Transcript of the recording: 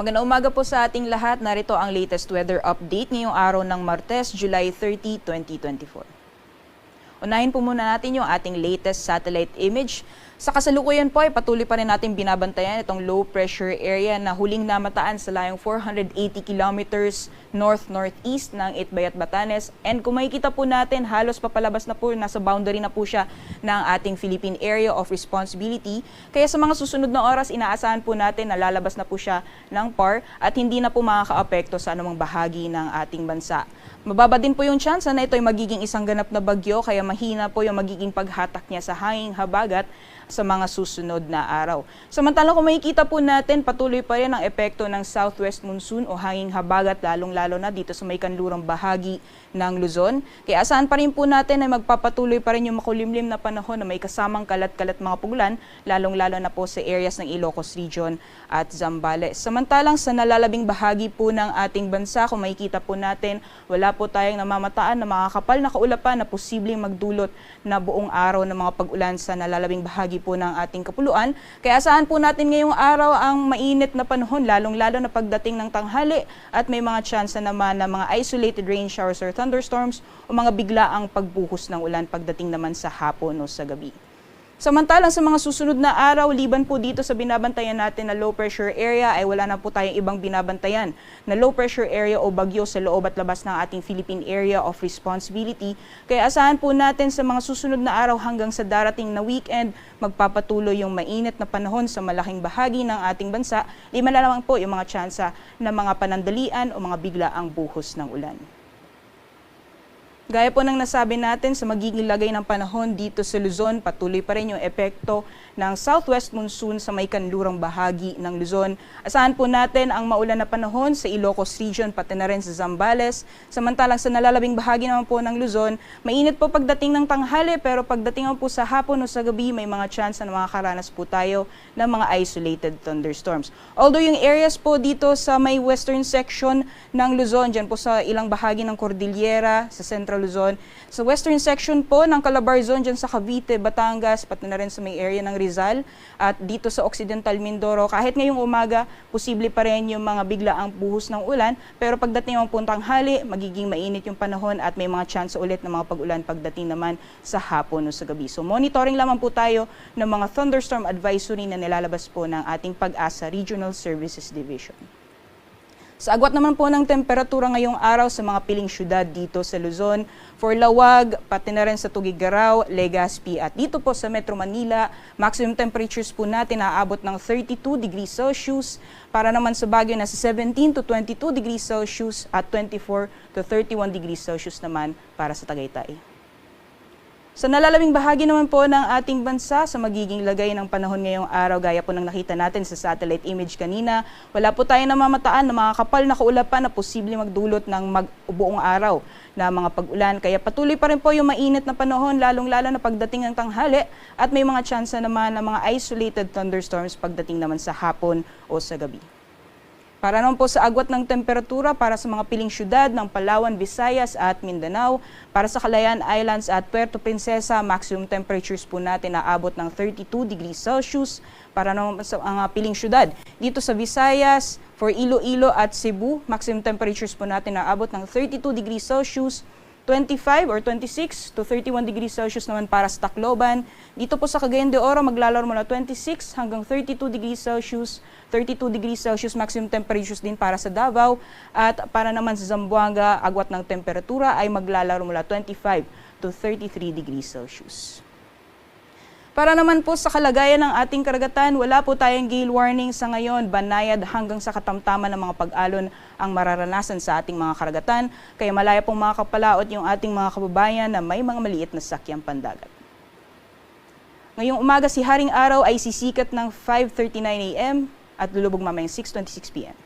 Magandang umaga po sa ating lahat. Narito ang latest weather update ngayong araw ng Martes, July 30, 2024. Unahin po muna natin yung ating latest satellite image. Sa kasalukuyan po ay patuloy pa rin natin binabantayan itong low pressure area na huling namataan sa layong 480 kilometers north-northeast ng Itbayat, Batanes. And kung makikita po natin, halos papalabas na po, nasa boundary na po siya ng ating Philippine Area of Responsibility. Kaya sa mga susunod na oras, inaasahan po natin na lalabas na po siya ng PAR at hindi na po makakaapekto sa anumang bahagi ng ating bansa. Mababa din po yung tsansa na ito ay magiging isang ganap na bagyo, kaya mahina po yung magiging paghatak niya sa hanging habagat sa mga susunod na araw. Samantalang kung makikita po natin, patuloy pa rin ang epekto ng southwest monsoon o hanging habagat, lalong-lalo na dito sa may kanlurang bahagi ng Luzon. Kaya asahan pa rin po natin na magpapatuloy pa rin yung makulimlim na panahon na may kasamang kalat-kalat mga pugulan, lalong-lalo na po sa areas ng Ilocos Region at Zambales. Samantalang sa nalalabing bahagi po ng ating bansa, kung makikita po natin, wala po tayong namamataan na makakapal na kaulapan na posibleng magdulot na buong araw ng mga pag-ulan sa nalalabing bahagi po ng ating kapuluan. Kaya asahan po natin ngayong araw ang mainit na panahon, lalong-lalo na pagdating ng tanghali at may mga tsansa naman na mga isolated rain showers or thunderstorms o mga biglaang pagbuhos ng ulan pagdating naman sa hapon o sa gabi. Samantalang sa mga susunod na araw, liban po dito sa binabantayan natin na low pressure area, ay wala na po tayong ibang binabantayan na low pressure area o bagyo sa loob at labas ng ating Philippine Area of Responsibility. Kaya asahan po natin sa mga susunod na araw hanggang sa darating na weekend, magpapatuloy yung mainit na panahon sa malaking bahagi ng ating bansa. Lima na lamang po yung mga tsansa na mga panandalian o mga biglaang buhos ng ulan. Gaya po ng nasabi natin, sa magiging lagay ng panahon dito sa Luzon, patuloy pa rin yung epekto ng southwest monsoon sa may kanlurang bahagi ng Luzon. Asahan po natin ang maulan na panahon sa Ilocos Region, pati na rin sa Zambales. Samantalang sa nalalabing bahagi naman po ng Luzon, mainit po pagdating ng tanghali, pero pagdating po sa hapon o sa gabi, may mga chance na makakaranas po tayo ng mga isolated thunderstorms. Although yung areas po dito sa may western section ng Luzon, dyan po sa ilang bahagi ng Cordillera, sa Central Luzon. Sa western section po ng Calabar Zone, dyan sa Cavite, Batangas, pati na rin sa may area ng Rizal, at dito sa Occidental Mindoro, kahit ngayong umaga, posible pa rin yung mga biglaang buhos ng ulan, pero pagdating ng puntang hali, magiging mainit yung panahon at may mga chance ulit ng mga pag-ulan pagdating naman sa hapon o sa gabi. So monitoring lamang po tayo ng mga thunderstorm advisory na nilalabas po ng ating Pag-asa Regional Services Division. Sa agwat naman po ng temperatura ngayong araw sa mga piling syudad dito sa Luzon, for Lawag, pati na rin sa Tuguegarao, Legazpi at dito po sa Metro Manila, maximum temperatures po natin aabot ng 32 degrees Celsius, para naman sa Baguio nasa 17 to 22 degrees Celsius at 24 to 31 degrees Celsius naman para sa Tagaytay. Sa nalalabing bahagi naman po ng ating bansa, sa magiging lagay ng panahon ngayong araw, gaya po ng nakita natin sa satellite image kanina, wala po tayong namamataan na mga kapal na kaulapan na posibleng magdulot ng buong araw na mga pag-ulan. Kaya patuloy pa rin po yung mainit na panahon, lalong-lalo na pagdating ng tanghali, at may mga tsansa naman ng mga isolated thunderstorms pagdating naman sa hapon o sa gabi. Para naman po sa agwat ng temperatura para sa mga piling syudad ng Palawan, Visayas at Mindanao, para sa Calayan Islands at Puerto Princesa, maximum temperatures po natin aabot ng 32 degrees Celsius. Para naman sa mga piling syudad dito sa Visayas, for Iloilo at Cebu, maximum temperatures po natin aabot ng 32 degrees Celsius. 25 or 26 to 31 degrees Celsius naman para sa Tacloban. Dito po sa Cagayan de Oro, maglalaro mula 26 hanggang 32 degrees Celsius. 32 degrees Celsius maximum temperatures din para sa Davao. At para naman sa Zamboanga, agwat ng temperatura ay maglalaro mula 25 to 33 degrees Celsius. Para naman po sa kalagayan ng ating karagatan, wala po tayong gale warning sa ngayon, banayad hanggang sa katamtaman ng mga pag-alon ang mararanasan sa ating mga karagatan, kaya malaya pong makakapalaot yung ating mga kababayan na may mga maliit na sakyang pandagat. Ngayong umaga si Haring Araw ay sisikat ng 5:39 AM at lulubog mamayang 6:26 PM.